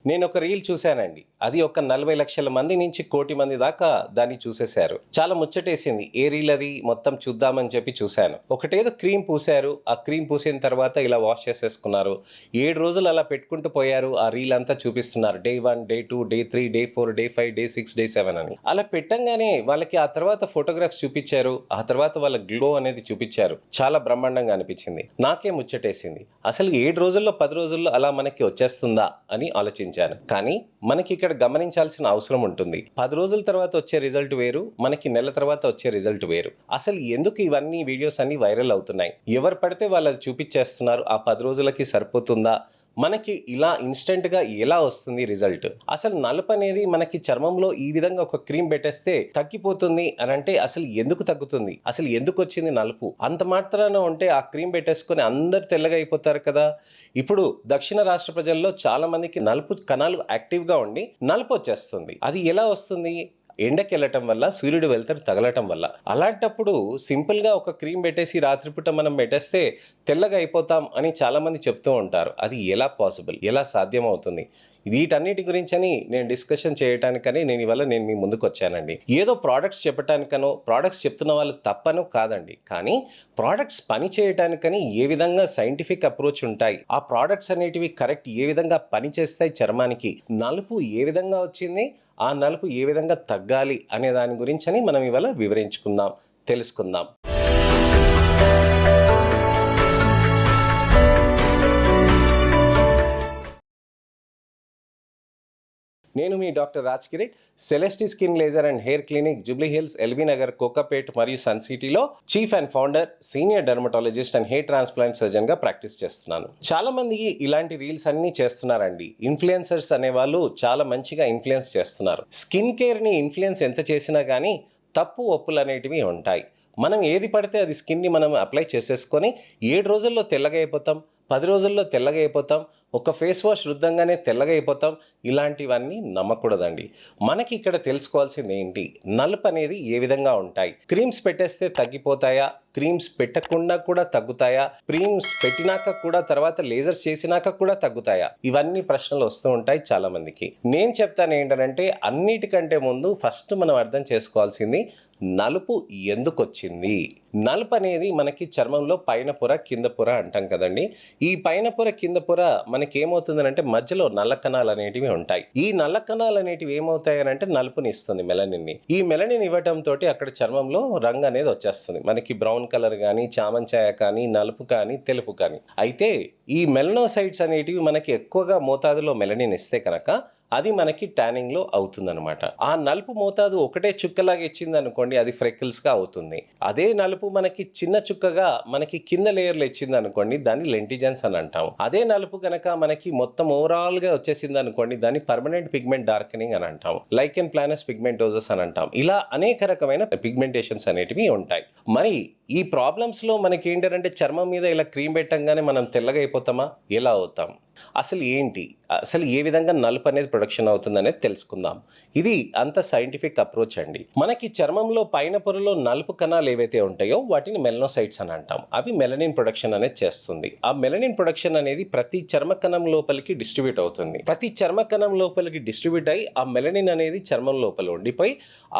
నేను ఒక రీల్ చూశానండి. అది ఒక 40 లక్షల మంది నుంచి కోటి మంది దాకా దాన్ని చూసేశారు. చాలా ముచ్చటేసింది. ఏ రీల్ అది మొత్తం చూద్దామని చెప్పి చూశాను. ఒకటేదో క్రీమ్ పూశారు. ఆ క్రీమ్ పూసిన తర్వాత ఇలా వాష్ చేసేసుకున్నారు. 7 రోజులు అలా పెట్టుకుంటూ పోయారు. ఆ రీల్ అంతా చూపిస్తున్నారు. Day 1, day 2, day 3, day 4, day 5, day 6, day 7 అని. అలా పెట్టంగానే వాళ్ళకి ఆ తర్వాత ఫోటోగ్రాఫ్స్ చూపించారు. ఆ తర్వాత వాళ్ళ గ్లో అనేది చూపించారు. చాలా బ్రహ్మాండంగా అనిపించింది. నాకే ముచ్చటేసింది. అసలు 7 రోజుల్లో 10 రోజుల్లో అలా మనకి వచ్చేస్తుందా అని ఆలోచించాను. కానీ మనకి ఇక్కడ గమనించాల్సిన అవసరం ఉంటుంది. 10 రోజుల తర్వాత వచ్చే రిజల్ట్ వేరు, మనకి నెల తర్వాత వచ్చే రిజల్ట్ వేరు. అసలు ఎందుకు ఇవన్నీ వీడియోస్ అన్ని వైరల్ అవుతున్నాయి? ఎవరు పడితే వాళ్ళు అది చూపించేస్తున్నారు. ఆ 10 రోజులకి సరిపోతుందా? మనకి ఇలా ఇన్స్టెంట్గా ఎలా వస్తుంది రిజల్ట్? అసలు నలుపు అనేది మనకి చర్మంలో ఈ విధంగా ఒక క్రీమ్ పెట్టేస్తే తగ్గిపోతుంది అని అంటే అసలు ఎందుకు తగ్గుతుంది? అసలు ఎందుకు వచ్చింది నలుపు? అంత మాత్రాన ఉంటే ఆ క్రీమ్ పెట్టేసుకొని అందరు తెల్లగా అయిపోతారు కదా. ఇప్పుడు దక్షిణ రాష్ట్ర ప్రజల్లో చాలా మందికి నలుపు కణాలు యాక్టివ్గా ఉండి నలుపు వచ్చేస్తుంది. అది ఎలా వస్తుంది? ఎండకి వెళ్ళటం వల్ల, సూర్యుడు వెళ్తారు తగలటం వల్ల. అలాంటప్పుడు సింపుల్గా ఒక క్రీమ్ పెట్టేసి రాత్రిపూట మనం పెట్టేస్తే తెల్లగా అయిపోతాం అని చాలామంది చెప్తూ ఉంటారు. అది ఎలా పాసిబుల్? ఎలా సాధ్యం అవుతుంది? వీటన్నిటి గురించని నేను డిస్కషన్ చేయడానికని నేను మీ ముందుకు వచ్చానండి. ఏదో ప్రోడక్ట్స్ చెప్పడానికనో, ప్రోడక్ట్స్ చెప్తున్న వాళ్ళు తప్పను కాదండి. కానీ ప్రోడక్ట్స్ పని చేయడానికని ఏ విధంగా సైంటిఫిక్ అప్రోచ్ ఉంటాయి, ఆ ప్రోడక్ట్స్ అనేటివి కరెక్ట్ ఏ విధంగా పనిచేస్తాయి చర్మానికి, నలుపు ఏ విధంగా వచ్చింది, ఆ నలుపు ఏ విధంగా తగ్గాలి అనే దాని గురించని మనం ఇవాళ వివరించుకుందాం, తెలుసుకుందాం. నేను మీ doctor Raj Kirit, Celeste skin laser and hair clinic, Jubilee Hills, LB Nagar, Kokapet మరియు సన్ సిటీలో chief and founder, senior dermatologist and hair transplant సర్జన్గా ప్రాక్టీస్ చేస్తున్నాను. చాలా మంది ఇలాంటి రీల్స్ అన్నీ చేస్తున్నారండి. ఇన్ఫ్లుయెన్సర్స్ అనేవాళ్ళు చాలా మంచిగా ఇన్ఫ్లుయెన్స్ చేస్తున్నారు. స్కిన్ కేర్ని ఇన్ఫ్లుయెన్స్ ఎంత చేసినా కానీ తప్పు ఒప్పులు అనేటివి ఉంటాయి. మనం ఏది పడితే అది స్కిన్ని మనం అప్లై చేసేసుకొని 7 రోజుల్లో తెల్లగా అయిపోతాం, 10 రోజుల్లో తెల్లగా అయిపోతాం, ఒక ఫేస్ వాష్ రుద్దంగానే తెల్లగా అయిపోతాం. ఇలాంటివన్నీ నమ్మకూడదండి. మనకి ఇక్కడ తెలుసుకోవాల్సింది ఏంటి? నలుపు అనేది ఏ విధంగా ఉంటాయి? క్రీమ్స్ పెట్టేస్తే తగ్గిపోతాయా? క్రీమ్స్ పెట్టకుండా కూడా తగ్గుతాయా? క్రీమ్స్ పెట్టినాక కూడా తర్వాత లేజర్స్ చేసినాక కూడా తగ్గుతాయా? ఇవన్నీ ప్రశ్నలు వస్తూ ఉంటాయి చాలా మందికి. నేను చెప్తాను ఏంటంటే అన్నిటికంటే ముందు ఫస్ట్ మనం అర్థం చేసుకోవాల్సింది నలుపు ఎందుకు వచ్చింది. నలుపు అనేది మనకి చర్మంలో పైన పొర కింద పొర అంటాం కదండి. ఈ పైన పొర కింద పొర మనకి ఏమవుతుందనంటే మధ్యలో నల్ల కణాలు అనేటివి ఉంటాయి. ఈ నల్ల కణాలు అనేటివి ఏమవుతాయనంటే నలుపుని ఇస్తుంది, మెలనిన్ని. ఈ మెలనిన్ ఇవ్వటం తోటి అక్కడ చర్మంలో రంగు అనేది వచ్చేస్తుంది. మనకి బ్రౌన్ కలర్ కానీ, చామంచాయ కానీ, నలుపు కానీ, తెలుపు కానీ. అయితే ఈ మెలనోసైట్స్ అనేటివి మనకి ఎక్కువగా మోతాదులో మెలనిన్ ఇస్తే కనుక అది మనకి ట్యానింగ్లో అవుతుందన్నమాట. ఆ నలుపు మోతాదు ఒకటే చుక్కలాగా ఇచ్చింది అనుకోండి, అది ఫ్రెకిల్స్గా అవుతుంది. అదే నలుపు మనకి చిన్న చుక్కగా మనకి కింద లేయర్లు ఇచ్చింది అనుకోండి, దాన్ని లెంటిజన్స్ అని అంటాం. అదే నలుపు కనుక మనకి మొత్తం ఓవరాల్గా వచ్చేసింది అనుకోండి, దాన్ని పర్మనెంట్ పిగ్మెంట్ డార్కెనింగ్ అని అంటాం. లైకెన్ ప్లానస్ పిగ్మెంటోజస్ అని అంటాం. ఇలా అనేక రకమైన పిగ్మెంటేషన్స్ అనేటివి ఉంటాయి. మరి ఈ ప్రాబ్లమ్స్లో మనకి ఏంటంటే చర్మం మీద ఇలా క్రీమ్ పెట్టంగానే మనం తెల్లగా అయిపోతామా? ఎలా అవుతాం? అసలు ఏంటి? అసలు ఏ విధంగా నలుపు అనేది ప్రొడక్షన్ అవుతుంది అనేది తెలుసుకుందాం. ఇది అంత సైంటిఫిక్ అప్రోచ్ అండి. మనకి చర్మంలో పైన పొరలో నలుపు కణాలు ఏవైతే ఉంటాయో వాటిని మెలనోసైట్స్ అని అంటాం. అవి మెలనిన్ ప్రొడక్షన్ అనేది చేస్తుంది. ఆ మెలనిన్ ప్రొడక్షన్ అనేది ప్రతి చర్మ కణం లోపలికి డిస్ట్రిబ్యూట్ అవుతుంది. ప్రతి చర్మ కణం లోపలికి డిస్ట్రిబ్యూట్ అయ్యి ఆ మెలనిన్ అనేది చర్మం లోపల ఉండిపోయి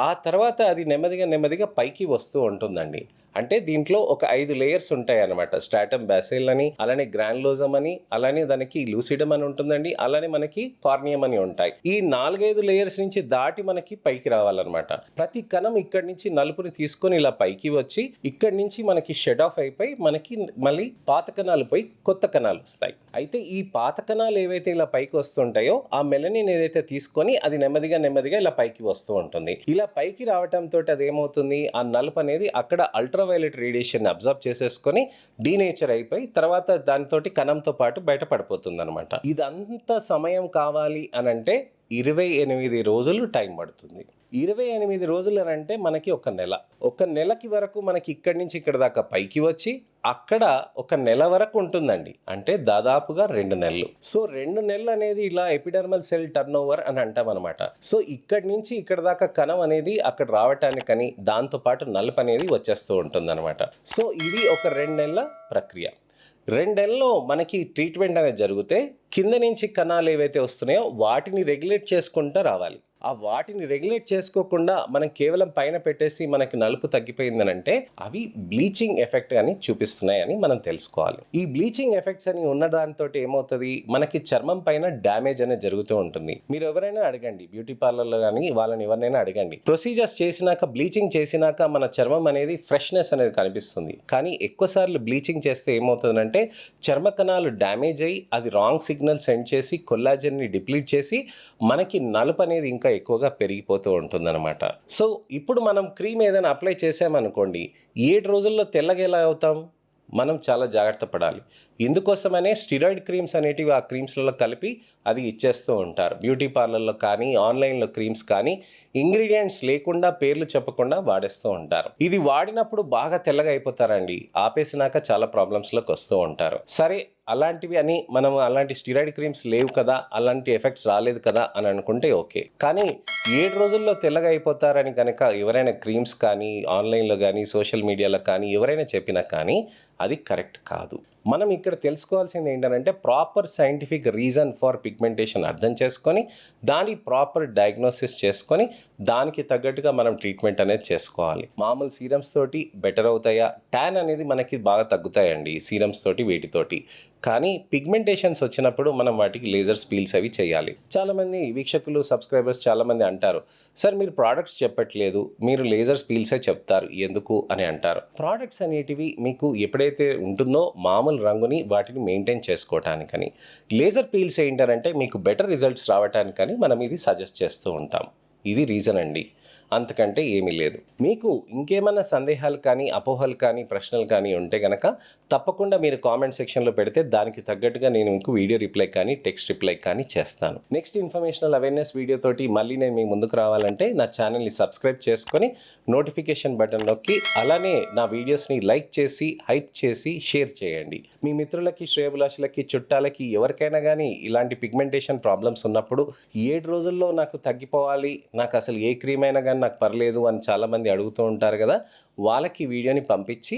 ఆ తర్వాత అది నెమ్మదిగా పైకి వస్తూ ఉంటుందండి. అంటే దీంట్లో ఒక 5 లేయర్స్ ఉంటాయి అన్నమాట. స్ట్రాటమ్ బాసిల్ అని, అలానే గ్రాన్యులోజమ్ అని, అలానే దానికి లూసిడమ్ అని ఉంటుందండి, అలానే మనకి కార్నియం అని ఉంటాయి. ఈ 4-5 లేయర్స్ నుంచి దాటి మనకి పైకి రావాలన్నమాట. ప్రతి కణం ఇక్కడి నుంచి నలుపుని తీసుకొని ఇలా పైకి వచ్చి ఇక్కడి నుంచి మనకి షెడ్ ఆఫ్ అయిపోయి మనకి మళ్ళీ పాత కణాలు పోయి కొత్త కణాలు వస్తాయి. అయితే ఈ పాత కణాలు ఏవైతే ఇలా పైకి వస్తుంటాయో ఆ మెలనిన్ ఏదైతే తీసుకొని అది నెమ్మదిగా ఇలా పైకి వస్తూ ఉంటుంది. ఇలా పైకి రావటంతో అది ఏమవుతుంది, ఆ నలుపు అనేది అక్కడ అల్ట్రావైలెట్ రేడియేషన్ అబ్జర్వ్ చేసేసుకొని డీనేచర్ అయిపోయి తర్వాత దానితోటి కణంతో పాటు బయటపడిపోతుంది అనమాట. ఇదంతా సమయం కావాలి అని అంటే 28 రోజులు టైం పడుతుంది. 28 రోజులు అని అంటే మనకి ఒక నెలకి వరకు మనకి ఇక్కడి నుంచి ఇక్కడ దాకా పైకి వచ్చి అక్కడ ఒక నెల వరకు ఉంటుందండి. అంటే దాదాపుగా 2 నెలలు. సో 2 నెలలు అనేది ఇలా ఎపిడర్మల్ సెల్ టర్న్ ఓవర్ అని అంటాం అనమాట. సో ఇక్కడి నుంచి ఇక్కడ దాకా కణం అనేది అక్కడ రావటానికని దాంతోపాటు నలుపు అనేది వచ్చేస్తూ ఉంటుంది అనమాట. సో ఇది ఒక 2 నెలల ప్రక్రియ. 2 నెలల్లో మనకి ట్రీట్మెంట్ అనేది జరిగితే కింద నుంచి కణాలు ఏవైతే వస్తున్నాయో వాటిని రెగ్యులేట్ చేసుకుంటూ రావాలి. ఆ వాటిని రెగ్యులేట్ చేసుకోకుండా మనం కేవలం పైన పెట్టేసి మనకి నలుపు తగ్గిపోయిందనంటే అవి బ్లీచింగ్ ఎఫెక్ట్ అని చూపిస్తున్నాయని మనం తెలుసుకోవాలి. ఈ బ్లీచింగ్ ఎఫెక్ట్స్ అని ఉన్న దాంతో ఏమవుతుంది, మనకి చర్మం పైన డ్యామేజ్ అనేది జరుగుతూ ఉంటుంది. మీరు ఎవరైనా అడగండి, బ్యూటీ పార్లర్లో కానీ వాళ్ళని ఎవరినైనా అడగండి, ప్రొసీజర్స్ చేసినాక బ్లీచింగ్ చేసినాక మన చర్మం అనేది ఫ్రెష్నెస్ అనేది కనిపిస్తుంది. కానీ ఎక్కువసార్లు బ్లీచింగ్ చేస్తే ఏమవుతుందంటే చర్మ కణాలు డ్యామేజ్ అయ్యి అది రాంగ్ సిగ్నల్ సెండ్ చేసి కొల్లాజన్ని డిప్లీట్ చేసి మనకి నలుపు అనేది ఇంకా ఎక్కువగా పెరిగిపోతూ ఉంటుందన్నమాట. సో ఇప్పుడు మనం క్రీమ్ ఏదైనా అప్లై చేసామనుకోండి, 7 రోజుల్లో తెల్లగా ఎలా అవుతాం? మనం చాలా జాగ్రత్త పడాలి. ఇందుకోసమనే స్టిరాయిడ్ క్రీమ్స్ అనేటివి ఆ క్రీమ్స్లలో కలిపి అది ఇచ్చేస్తూ ఉంటారు. బ్యూటీ పార్లర్లో కానీ ఆన్లైన్లో క్రీమ్స్ కానీ ఇంగ్రీడియంట్స్ లేకుండా పేర్లు చెప్పకుండా వాడేస్తూ ఉంటారు. ఇది వాడినప్పుడు బాగా తెల్లగా అయిపోతారండి, ఆపేసినాక చాలా ప్రాబ్లమ్స్లోకి వస్తూ ఉంటారు. సరే, అలాంటివి అని మనం అలాంటి స్టిరాయిడ్ క్రీమ్స్ లేవు కదా, అలాంటి ఎఫెక్ట్స్ రాలేదు కదా అని అనుకుంటే ఓకే. కానీ 7 రోజుల్లో తెల్లగా అయిపోతారని కనుక ఎవరైనా క్రీమ్స్ కానీ ఆన్లైన్లో కానీ సోషల్ మీడియాలో కానీ ఎవరైనా చెప్పినా కానీ అది కరెక్ట్ కాదు. మనం ఇక్కడ తెలుసుకోవాల్సింది ఏంటంటే proper scientific reason for pigmentation అర్థం చేసుకొని దాని ప్రాపర్ డయాగ్నోసిస్ చేసుకొని దానికి తగ్గట్టుగా మనం ట్రీట్మెంట్ అనేది చేసుకోవాలి. మామూలు సీరమ్స్ తోటి బెటర్ అవుతాయా? ట్యాన్ అనేది మనకి బాగా తగ్గుతాయండి సీరమ్స్ తోటి వీటితోటి. కానీ పిగ్మెంటేషన్స్ వచ్చినప్పుడు మనం వాటికి లేజర్ పీల్స్ అవి చేయాలి. చాలామంది వీక్షకులు సబ్స్క్రైబర్స్ చాలామంది అంటారు, సార్ మీరు ప్రోడక్ట్స్ చెప్పట్లేదు, మీరు లేజర్ పీల్సే చెప్తారు ఎందుకు అని అంటారు. ప్రోడక్ట్స్ అనేటివి మీకు ఎప్పుడైతే ఉంటుందో మామూలు రంగుని వాటిని మెయింటైన్ చేసుకోవటానికని, లేజర్ పీల్స్ ఏంటంటే మీకు బెటర్ రిజల్ట్స్ రావటానికని మనం ఇది సజెస్ట్ చేస్తూ ఉంటాం. ఇది రీజన్ అండి, అంతకంటే ఏమీ లేదు. మీకు ఇంకేమైనా సందేహాలు కానీ అపోహలు కానీ ప్రశ్నలు కానీ ఉంటే కనుక తప్పకుండా మీరు కామెంట్ సెక్షన్లో పెడితే దానికి తగ్గట్టుగా నేను మీకు వీడియో రిప్లై కానీ టెక్స్ట్ రిప్లై కానీ చేస్తాను. నెక్స్ట్ ఇన్ఫర్మేషనల్ అవేర్నెస్ వీడియోతోటి మళ్ళీ నేను మీ ముందుకు రావాలంటే నా ఛానల్ని సబ్స్క్రైబ్ చేసుకొని నోటిఫికేషన్ బటన్ నొక్కి అలానే నా వీడియోస్ని లైక్ చేసి హైప్ చేసి షేర్ చేయండి. మీ మిత్రులకి శ్రేయోభిలాషులకి చుట్టాలకి ఎవరికైనా కానీ ఇలాంటి పిగ్మెంటేషన్ ప్రాబ్లమ్స్ ఉన్నప్పుడు 7 రోజుల్లో నాకు తగ్గిపోవాలి, నాకు అసలు ఏ క్రీమ్ అయినా కానీ నాకు పర్లేదు అని చాలామంది అడుగుతూ ఉంటారు కదా, వాళ్ళకి వీడియోని పంపించి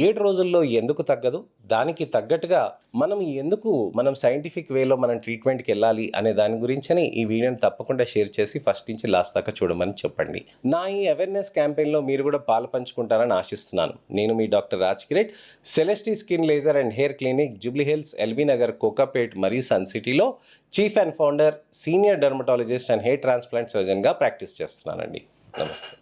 7 రోజుల్లో ఎందుకు తగ్గదు, దానికి తగ్గట్టుగా మనం సైంటిఫిక్ వేలో మనం ట్రీట్మెంట్కి వెళ్ళాలి అనే దాని గురించని ఈ వీడియోని తప్పకుండా షేర్ చేసి ఫస్ట్ నుంచి లాస్ట్ దాకా చూడమని చెప్పండి. నా ఈ అవేర్నెస్ క్యాంపెయిన్లో మీరు కూడా పాలు పంచుకుంటారని ఆశిస్తున్నాను. నేను మీ doctor Raj Kirit, Celeste skin laser and hair clinic, Jubilee Hills, LB Nagar, Kokapet మరియు సన్ సిటీలో chief and founder, senior dermatologist and hair transplant సర్జన్గా ప్రాక్టీస్ చేస్తున్నానండి. నమస్తే.